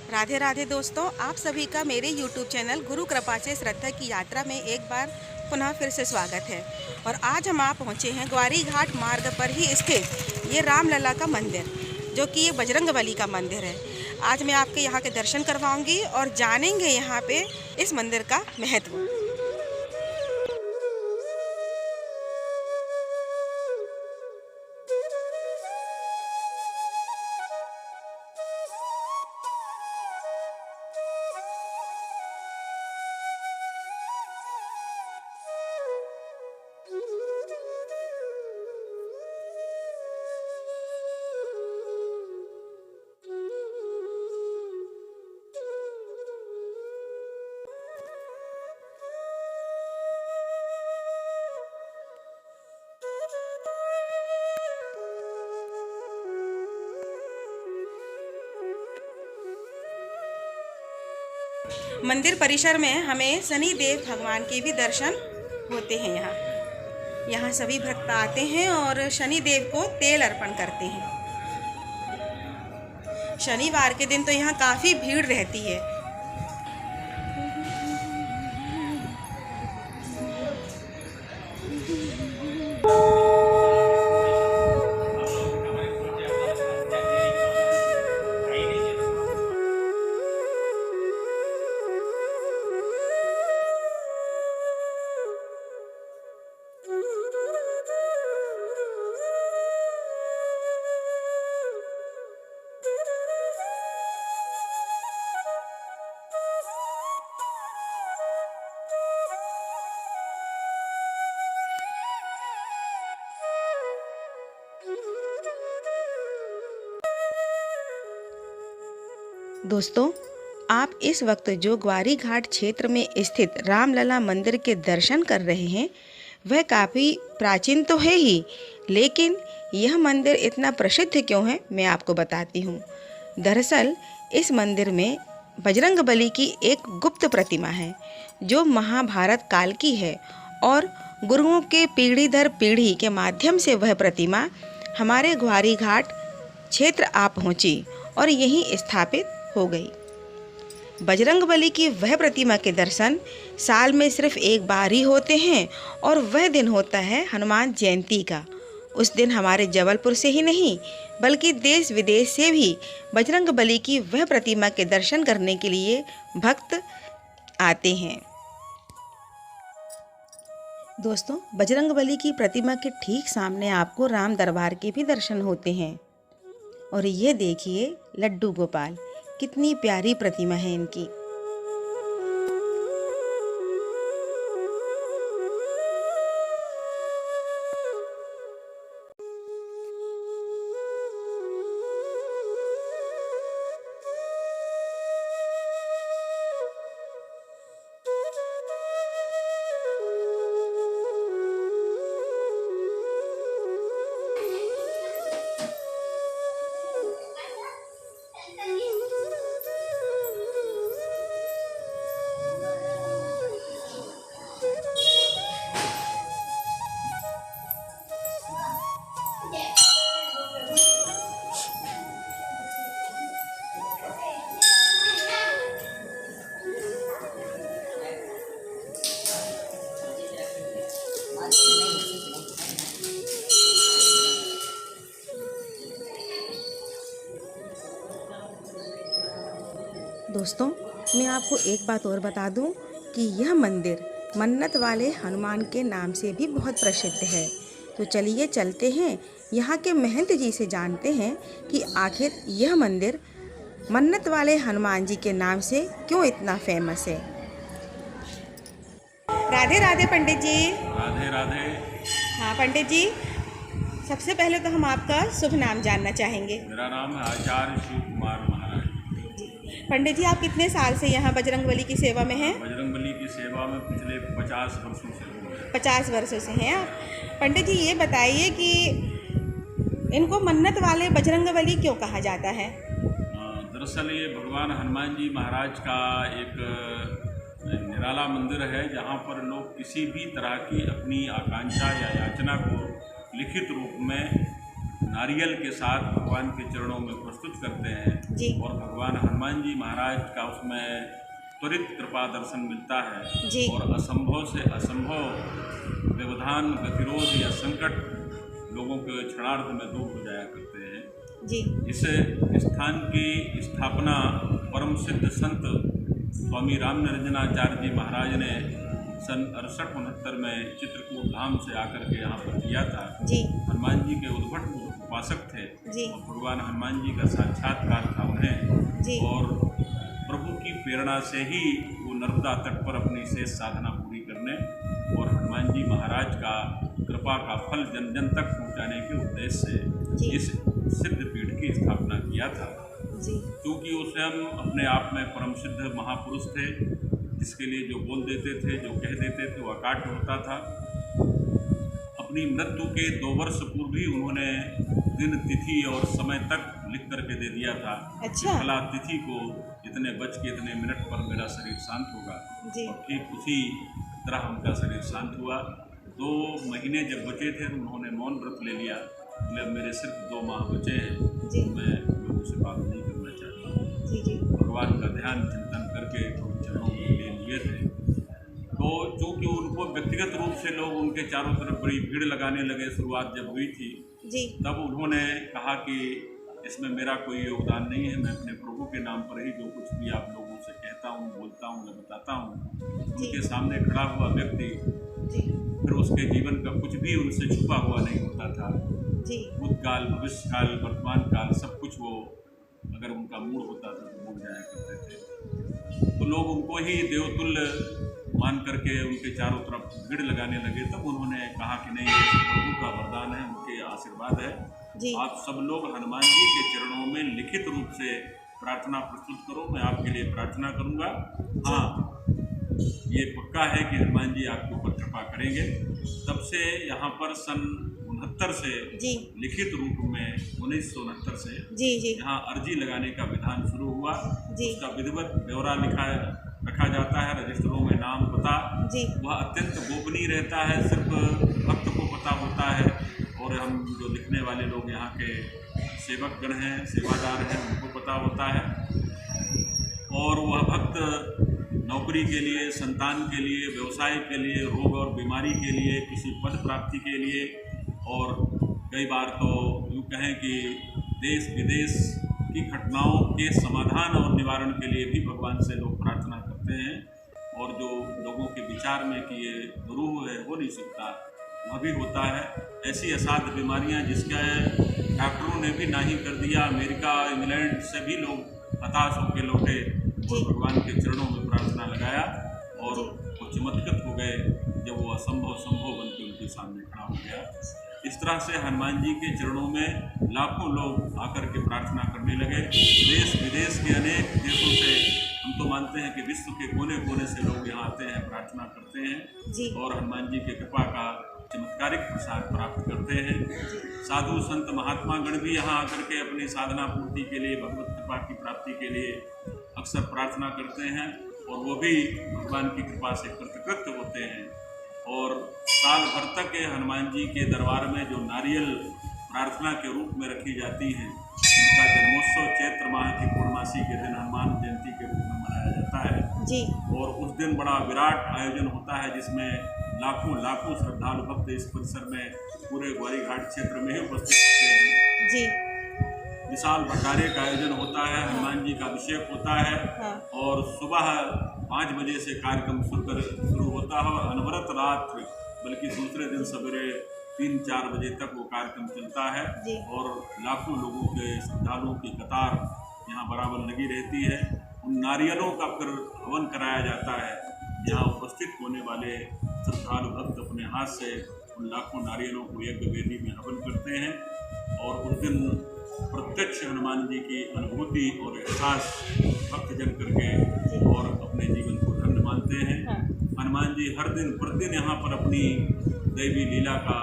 राधे राधे दोस्तों, आप सभी का मेरे YouTube चैनल गुरु कृपा से श्रद्धा की यात्रा में एक बार पुनः फिर से स्वागत है। और आज हम पहुँचे हैं ग्वारी घाट मार्ग पर ही स्थित ये रामलला का मंदिर, जो कि ये बजरंगबली का मंदिर है। आज मैं आपके यहाँ के दर्शन करवाऊंगी और जानेंगे यहाँ पे इस मंदिर का महत्व। मंदिर परिसर में हमें शनिदेव भगवान के भी दर्शन होते हैं। यहाँ सभी भक्त आते हैं और शनिदेव को तेल अर्पण करते हैं। शनिवार के दिन तो यहाँ काफ़ी भीड़ रहती है। दोस्तों, आप इस वक्त जो ग्वारी घाट क्षेत्र में स्थित रामलला मंदिर के दर्शन कर रहे हैं, वह काफ़ी प्राचीन तो है ही, लेकिन यह मंदिर इतना प्रसिद्ध क्यों है मैं आपको बताती हूँ। दरअसल इस मंदिर में बजरंगबली की एक गुप्त प्रतिमा है, जो महाभारत काल की है, और गुरुओं के पीढ़ी दर पीढ़ी के माध्यम से वह प्रतिमा हमारे ग्वारी घाट क्षेत्र आ पहुँची और यहीं स्थापित हो गई। बजरंगबली की वह प्रतिमा के दर्शन साल में सिर्फ एक बार ही होते हैं, और वह दिन होता है हनुमान जयंती का। उस दिन हमारे जबलपुर से ही नहीं, बल्कि देश विदेश से भी बजरंगबली की वह प्रतिमा के दर्शन करने के लिए भक्त आते हैं। दोस्तों, बजरंगबली की प्रतिमा के ठीक सामने आपको राम दरबार के भी दर्शन होते हैं। और ये देखिए लड्डू गोपाल, कितनी प्यारी प्रतिमा है इनकी। दोस्तों, मैं आपको एक बात और बता दूं कि यह मंदिर मन्नत वाले हनुमान के नाम से भी बहुत प्रसिद्ध है। तो चलिए चलते हैं, यहाँ के महंत जी से जानते हैं कि आखिर यह मंदिर मन्नत वाले हनुमान जी के नाम से क्यों इतना फेमस है। राधे राधे पंडित जी। राधे राधे। हाँ पंडित जी, सबसे पहले तो हम आपका शुभ नाम जानना चाहेंगे। मेरा नाम है आचार्य शिव कुमार महाराज। पंडित जी, आप कितने साल से यहाँ बजरंगबली की सेवा में हैं? बजरंगबली की सेवा में पिछले 50 वर्षों से हूँ। 50 वर्षों से हैं आप। पंडित जी, ये बताइए कि इनको मन्नत वाले बजरंगबली क्यों कहा जाता है? दरअसल ये भगवान हनुमान जी महाराज का एक निराला मंदिर है, जहाँ पर लोग किसी भी तरह की अपनी आकांक्षा या याचना को लिखित रूप में नारियल के साथ भगवान के चरणों में प्रस्तुत करते हैं जी और भगवान हनुमान जी महाराज का उसमें त्वरित कृपा दर्शन मिलता है जी और असंभव से असंभव व्यवधान गतिरोध या संकट लोगों के क्षणार्ध में दूर हो जाया करते हैं। जी इस स्थान की स्थापना परम सिद्ध संत स्वामी राम निरंजनाचार्य जी महाराज ने सन 68-69 में चित्रकूट धाम से आकर के यहाँ पर किया था। जी हनुमान जी के उद्भट उपासक थे जी और भगवान हनुमान जी का साक्षात्कार था उन्हें जी और प्रभु की प्रेरणा से ही वो नर्मदा तट पर अपनी शेष साधना पूरी करने और हनुमान जी महाराज का कृपा का फल जन जन तक पहुँचाने के उद्देश्य जी। से इस सिद्ध पीठ की स्थापना किया था। जी क्योंकि वो स्वयं अपने आप में परम सिद्ध महापुरुष थे, जिसके लिए जो बोल देते थे, जो कह देते थे, वो अकाट्य होता था। अपनी मृत्यु के 2 वर्ष पूर्व ही उन्होंने दिन तिथि और समय तक लिख करके दे दिया था। अच्छा। फला तिथि को इतने बज के इतने मिनट पर मेरा शरीर शांत होगा जी और ठीक उसी तरह उनका शरीर शांत हुआ। 2 महीने जब बचे थे तो उन्होंने मौन व्रत ले लिया। बोले अब मेरे सिर्फ 2 माह बचे हैं, जी मैं लोगों से बात नहीं करना चाहता हूँ। जी जी भगवान का ध्यान चिंतन करके चरणों में ले लिए थे। तो चूँकि उनको व्यक्तिगत रूप से लोग उनके चारों तरफ बड़ी भीड़ लगाने लगे, शुरुआत जब हुई थी जी तब उन्होंने कहा कि इसमें मेरा कोई योगदान नहीं है, मैं अपने प्रभु के नाम पर ही जो कुछ भी आप लोगों से कहता हूँ, बोलता हूँ या बताता हूँ। उनके सामने खड़ा हुआ व्यक्ति जी फिर उसके जीवन का कुछ भी उनसे छुपा हुआ नहीं होता था। जी भूतकाल, भविष्यकाल, वर्तमान काल सब कुछ वो अगर उनका मूड होता था तो बोल जाया करते थे। तो लोग उनको ही देवतुल्य मान करके उनके चारों तरफ भीड़ लगाने लगे। तब उन्होंने कहा कि नहीं, ये प्रभु का वरदान है, उनके आशीर्वाद है, जी आप सब लोग हनुमान जी के चरणों में लिखित रूप से प्रार्थना प्रस्तुत करो, मैं आपके लिए प्रार्थना करूँगा। हाँ, ये पक्का है कि हनुमान जी आपके ऊपर कृपा करेंगे। तब से यहाँ पर सन 69 से जी लिखित रूप में 1969 से जी जी यहाँ अर्जी लगाने का विधान शुरू हुआ। जी उसका विधिवत ब्यौरा रखा जाता है, रजिस्टरों में नाम पता, जी वह अत्यंत गोपनीय रहता है, सिर्फ भक्त को पता होता है और हम जो लिखने वाले लोग यहाँ के सेवक गण हैं, सेवादार हैं, उनको पता होता है। और वह भक्त नौकरी के लिए, संतान के लिए, व्यवसाय के लिए, रोग और बीमारी के लिए, किसी पद प्राप्ति के लिए और कई बार तो यूँ कहें कि देश विदेश की घटनाओं के समाधान और निवारण के लिए भी भगवान से लोग प्रार्थना करते हैं। और जो लोगों के विचार में कि ये दुरूह है, हो नहीं सकता, वह भी होता है। ऐसी असाध्य बीमारियां जिसका डॉक्टरों ने भी नहीं कर दिया, अमेरिका, इंग्लैंड से भी लोग हताश होकर लौटे और भगवान के चरणों में प्रार्थना लगाया और वो चमत्कृत हो गए जब वो असंभव संभव बन के उनके सामने खड़ा हो गया। इस तरह से हनुमान जी के चरणों में लाखों लोग आकर के प्रार्थना करने लगे। देश विदेश के अनेक देशों से, हम तो मानते हैं कि विश्व के कोने कोने से लोग यहाँ आते हैं, प्रार्थना करते हैं जी और हनुमान जी के कृपा का चमत्कारिक प्रसाद प्राप्त करते हैं। साधु संत महात्मा गण भी यहाँ आकर के अपनी साधना पूर्ति के लिए, भगवत कृपा की प्राप्ति के लिए अक्सर प्रार्थना करते हैं और वो भी भगवान की कृपा से कृतकृत्य होते हैं। और साल भर तक हनुमान जी के दरबार में जो नारियल प्रार्थना के रूप में रखी जाती हैं, उनका जन्मोत्सव चैत्र माह की पूर्णमासी के दिन हनुमान जयंती के रूप में मनाया जाता है जी और उस दिन बड़ा विराट आयोजन होता है जिसमें लाखों लाखों श्रद्धालु भक्त इस परिसर में पूरे ग्वारी घाट क्षेत्र में ही उपस्थित होते हैं। जी विशाल भंडारे का आयोजन होता है, हनुमान जी का अभिषेक होता है हाँ और सुबह 5 बजे से कार्यक्रम शुरू होता है और अनवरत रात, बल्कि दूसरे दिन सवेरे 3-4 बजे तक वो कार्यक्रम चलता है जी और लाखों लोगों के श्रद्धालुओं की कतार यहाँ बराबर लगी रहती है। उन नारियलों का फिर हवन कराया जाता है। यहाँ उपस्थित होने वाले श्रद्धालु भक्त अपने हाथ से उन लाखों नारियलों को यज्ञ वेदी में हवन करते हैं और उस दिन प्रत्यक्ष हनुमान जी की अनुभूति और एहसास भक्तजन करके और अपने जीवन को धन्य मानते हैं। हाँ हनुमान जी हर दिन प्रतिदिन यहाँ पर अपनी दैवी लीला का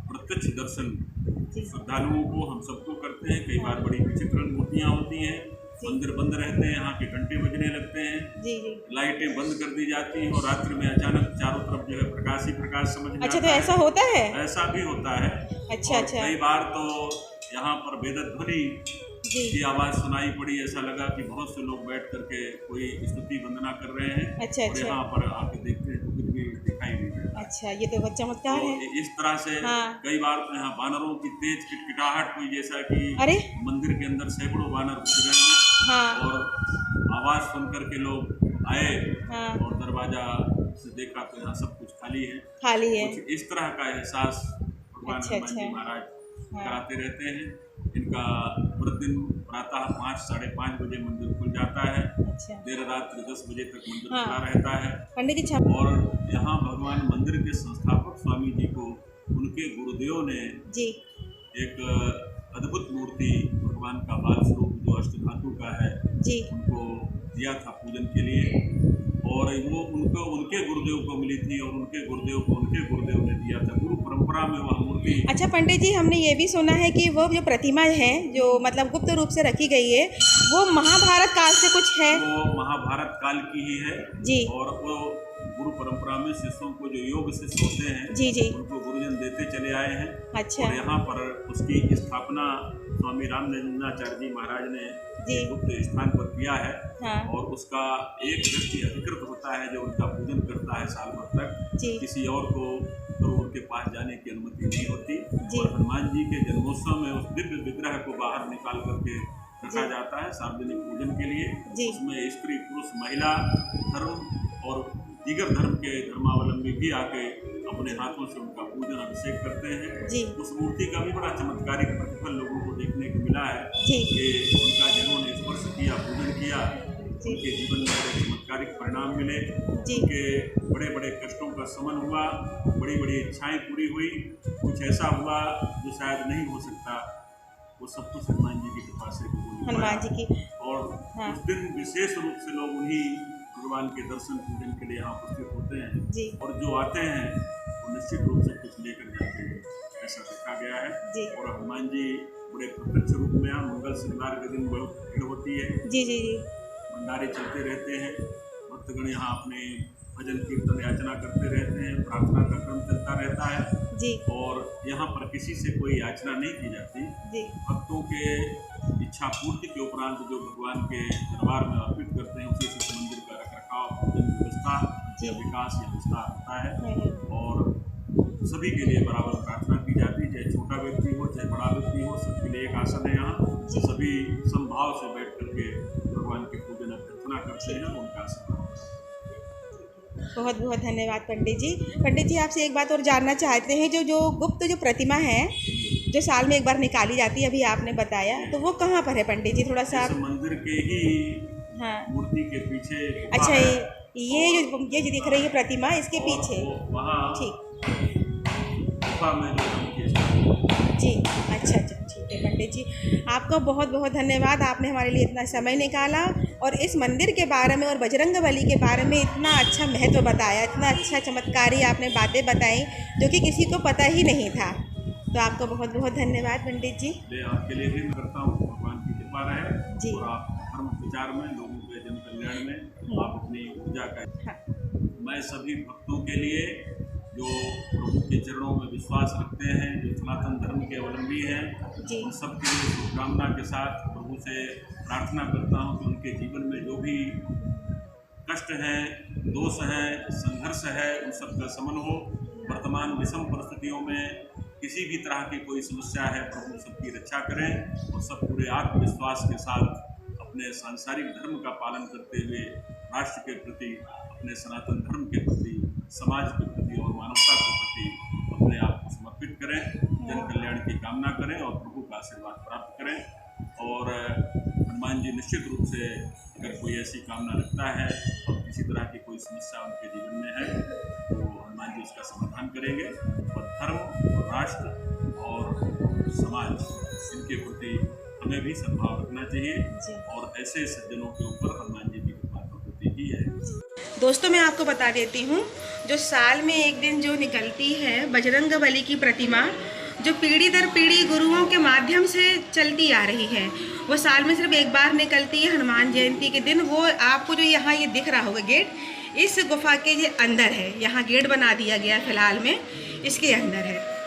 प्रत्यक्ष दर्शन श्रद्धालुओं को, हम सबको करते हैं। कई बार बड़ी विचित्र मूर्तियाँ होती हैं, मंदिर बंद रहते हैं, यहाँ के घंटे बजने लगते हैं, जी जी लाइटें बंद कर दी जाती हैं और रात्रि में अचानक चारों तरफ जो है प्रकाश ही प्रकाश समझ में अच्छा, आता तो है। ऐसा होता है? ऐसा भी होता है। अच्छा और अच्छा कई बार तो यहाँ पर वेदध्वनि की आवाज़ सुनाई पड़ी। ऐसा लगा कि बहुत से लोग बैठ करके कोई स्तुति वंदना कर रहे हैं। अच्छा और अच्छा यहाँ पर आके देखते हैं तो कुछ भी दिखाई नहीं देता। अच्छा, ये तो बहुत चमत्कार है। तो इस तरह से हाँ। कई बार तो यहाँ बानरों की तेज किटकिटाहट हुई, जैसा कि अरे मंदिर के अंदर सैकड़ों बानर घुस गए हैं। हाँ और आवाज़ सुन करके लोग आए हाँ और दरवाजा से देखा तो यहाँ सब कुछ खाली है। खाली है। कुछ इस तरह का एहसास भगवान अच्छा, हनुमान जी अच्छा। महाराज हाँ। कराते रहते हैं। इनका प्रतिदिन प्रातः 5 साढ़े 5 बजे मंदिर खुल जाता है। अच्छा देर रात्रि 10 बजे तक मंदिर हाँ। खुला रहता है। पंडित जी छप और यहाँ भगवान मंदिर के संस्थापक स्वामी जी को उनके गुरुदेव ने जी एक अद्भुत मूर्ति भगवान का बाल स्वरूप जो अष्टधातु का है जी उनको दिया था पूजन के लिए। और वो उनको उनके गुरुदेव को मिली थी और उनके गुरुदेव को उनके गुरुदेव ने दिया था। गुरु परंपरा में वह मूर्ति। अच्छा पंडित जी, हमने ये भी सुना है कि वो जो प्रतिमा है जो मतलब गुप्त रूप से रखी गई है वो महाभारत काल से कुछ है। वो महाभारत काल की ही है जी और वो गुरु परंपरा में शिष्यों को जो योग शिष्य होते हैं जी जी उनको गुरुजन देते चले आए हैं। अच्छा और यहाँ पर उसकी स्थापना स्वामी रामनंदनाचार्य जी महाराज ने जी गुप्त स्थान पर किया है। हाँ और उसका एक व्यक्ति अधिकृत होता है जो उनका पूजन करता है साल भर तक। जी किसी और को तो उनके पास जाने की अनुमति नहीं होती। जी। और हनुमान जी के जन्मोत्सव में उस दिव्य विग्रह को बाहर निकाल करके रखा जाता है सार्वजनिक पूजन के लिए। जी। उसमें स्त्री पुरुष महिला धर्म और दीगर धर्म के धर्मावलंबी भी आके अपने हाथों से उनका पूजन अभिषेक करते हैं। जी उस मूर्ति का भी बड़ा चमत्कारिक प्रतिफल लोगों को देखने को मिला है जी कि उनका जिन्होंने स्पर्श किया पूजन किया जी उनके जीवन में बड़े चमत्कारिक परिणाम मिले। जी उनके बड़े बड़े कष्टों का शमन हुआ, बड़ी बड़ी इच्छाएं पूरी हुई। कुछ ऐसा हुआ जो शायद नहीं हो सकता, वो सब कुछ हनुमान जी की कृपा से हुआ। हनुमान जी की। और हाँ। उस दिन विशेष रूप से लोग उन्हीं भगवान के दर्शन पूजन के लिए यहाँ उपस्थित होते हैं। जी और जो आते हैं वो निश्चित रूप से कुछ लेकर जाते हैं, ऐसा देखा गया है। जी और हनुमान जी बड़े प्रत्यक्ष रूप में यहाँ मंगल श्रृंगार के दिन बहुत भीड़ होती है। जी जी जी भंडारे चलते रहते हैं, भक्तगण यहाँ अपने भजन कीर्तन याचना करते रहते हैं, प्रार्थना का क्रम चलता रहता है। जी और यहाँ पर किसी से कोई याचना नहीं की जाती। जी भक्तों के इच्छा पूर्ति के उपरांत जो भगवान के दरबार में अर्पित करते हैं उसी से मंदिर का रखरखाव, पूजन व्यवस्था या विकास या विस्तार होता है। और सभी के लिए बराबर प्रार्थना की जाती है, चाहे छोटा व्यक्ति हो चाहे बड़ा व्यक्ति हो, सबके लिए एक आसन है यहाँ। सभी समभाव से बैठ करके भगवान के पूजन अभ्यर्थना करते हैं, उनका आशीर्वाद। बहुत बहुत धन्यवाद पंडित जी। पंडित जी आपसे एक बात और जानना चाहते हैं, जो गुप्त जो प्रतिमा है जो साल में एक बार निकाली जाती है अभी आपने बताया, तो वो कहाँ पर है पंडित जी? थोड़ा सा इस मंदिर के ही हाँ मूर्ति के पीछे गुफा अच्छा, है। ये जो दिख रही है प्रतिमा इसके पीछे। वहाँ ठीक गुफा में जो उनकी स्थापना। जी अच्छा अच्छा ठीक है पंडित जी, आपका बहुत बहुत धन्यवाद। आपने हमारे लिए इतना समय निकाला और इस मंदिर के बारे में और बजरंगबली के बारे में इतना अच्छा महत्व बताया, इतना अच्छा चमत्कारी आपने बातें बताई जो कि किसी को पता ही नहीं था। तो आपका बहुत बहुत धन्यवाद पंडित जी। आपके लिए भी मैं करता हूँ, भगवान की कृपा रहे जी। और आप धर्म विचार में लोगों के जन कल्याण में आप अपनी ऊर्जा का। हाँ मैं सभी भक्तों के लिए जो प्रभु के चरणों में विश्वास रखते हैं, जो सनातन धर्म के अवलंबी हैं, जी उन सब के लिए शुभकामना के साथ प्रभु से प्रार्थना करता हूँ कि उनके जीवन में जो भी कष्ट हैं, दोष हैं, संघर्ष है, उन सब का शमन हो। वर्तमान विषम परिस्थितियों में किसी भी तरह की कोई समस्या है, प्रभु सबकी रक्षा करें और सब पूरे आत्मविश्वास के साथ अपने सांसारिक धर्म का पालन करते हुए राष्ट्र के प्रति, अपने सनातन धर्म के प्रति, समाज के प्रति और मानवता के प्रति अपने आप को समर्पित करें, जन कल्याण की कामना करें और प्रभु का आशीर्वाद प्राप्त करें। और हनुमान जी निश्चित रूप से अगर कोई ऐसी कामना रखता है और किसी तरह की कोई समस्या उनके जीवन में है तो हनुमान जी उसका समाधान करेंगे। और धर्म और राष्ट्र और समाज इनके प्रति हमें भी सद्भाव रखना चाहिए और ऐसे सज्जनों के ऊपर हनुमान जी की कृपा तो होती ही है। दोस्तों मैं आपको बता देती हूँ, जो साल में एक दिन जो निकलती है बजरंगबली की प्रतिमा, जो पीढ़ी दर पीढ़ी गुरुओं के माध्यम से चलती आ रही है, वो साल में सिर्फ एक बार निकलती है हनुमान जयंती के दिन। वो आपको जो यहाँ ये दिख रहा होगा गेट, इस गुफा के ये अंदर है, यहाँ गेट बना दिया गया फिलहाल में, इसके अंदर है।